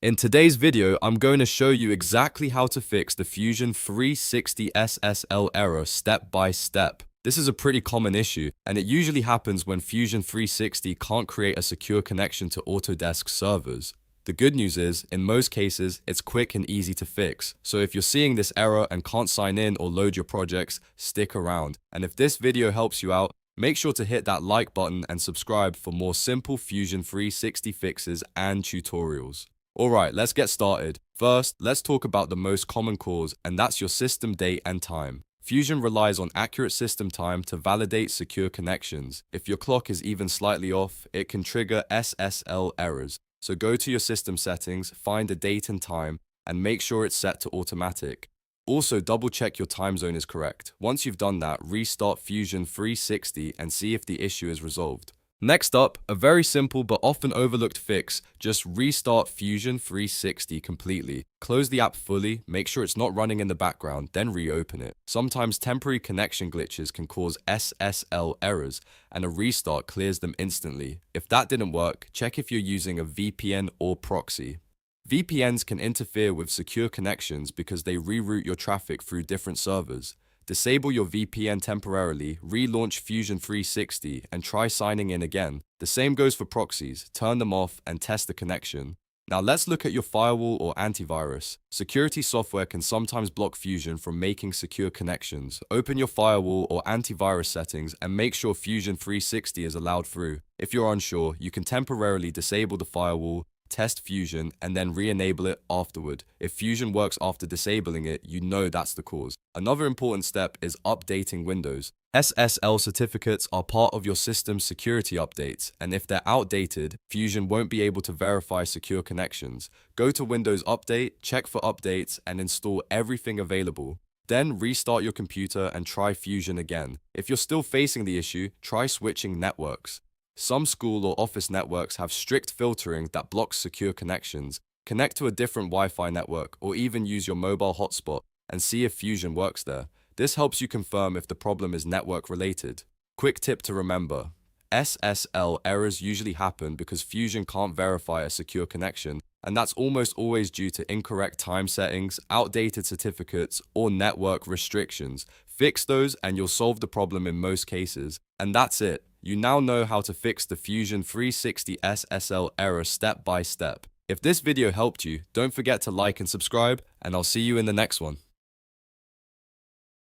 In today's video, I'm going to show you exactly how to fix the Fusion 360 SSL error step by step. This is a pretty common issue, and it usually happens when Fusion 360 can't create a secure connection to Autodesk servers. The good news is, in most cases, it's quick and easy to fix. So if you're seeing this error and can't sign in or load your projects, stick around. And if this video helps you out, make sure to hit that like button and subscribe for more simple Fusion 360 fixes and tutorials. Alright, let's get started. First, let's talk about the most common cause, and that's your system date and time. Fusion relies on accurate system time to validate secure connections. If your clock is even slightly off, it can trigger SSL errors. So go to your system settings, find a date and time, and make sure it's set to automatic. Also, double check your time zone is correct. Once you've done that, restart Fusion 360 and see if the issue is resolved. Next up, a very simple but often overlooked fix, just restart Fusion 360 completely. Close the app fully, make sure it's not running in the background, then reopen it. Sometimes temporary connection glitches can cause SSL errors, and a restart clears them instantly. If that didn't work, check if you're using a VPN or proxy. VPNs can interfere with secure connections because they reroute your traffic through different servers. Disable your VPN temporarily, relaunch Fusion 360, and try signing in again. The same goes for proxies. Turn them off and test the connection. Now let's look at your firewall or antivirus. Security software can sometimes block Fusion from making secure connections. Open your firewall or antivirus settings and make sure Fusion 360 is allowed through. If you're unsure, you can temporarily disable the firewall, test Fusion, and then re-enable it afterward. If Fusion works after disabling it, you know that's the cause. Another important step is updating Windows. SSL certificates are part of your system's security updates, and if they're outdated, Fusion won't be able to verify secure connections. Go to Windows Update, check for updates, and install everything available. Then restart your computer and try Fusion again. If you're still facing the issue, try switching networks. Some school or office networks have strict filtering that blocks secure connections. Connect to a different Wi-Fi network or even use your mobile hotspot and see if Fusion works there. This helps you confirm if the problem is network related. Quick tip to remember: SSL errors usually happen because Fusion can't verify a secure connection, and that's almost always due to incorrect time settings, outdated certificates, or network restrictions. Fix those and you'll solve the problem in most cases. And that's it. You now know how to fix the Fusion 360 SSL error step by step. If this video helped you, don't forget to like and subscribe, and I'll see you in the next one.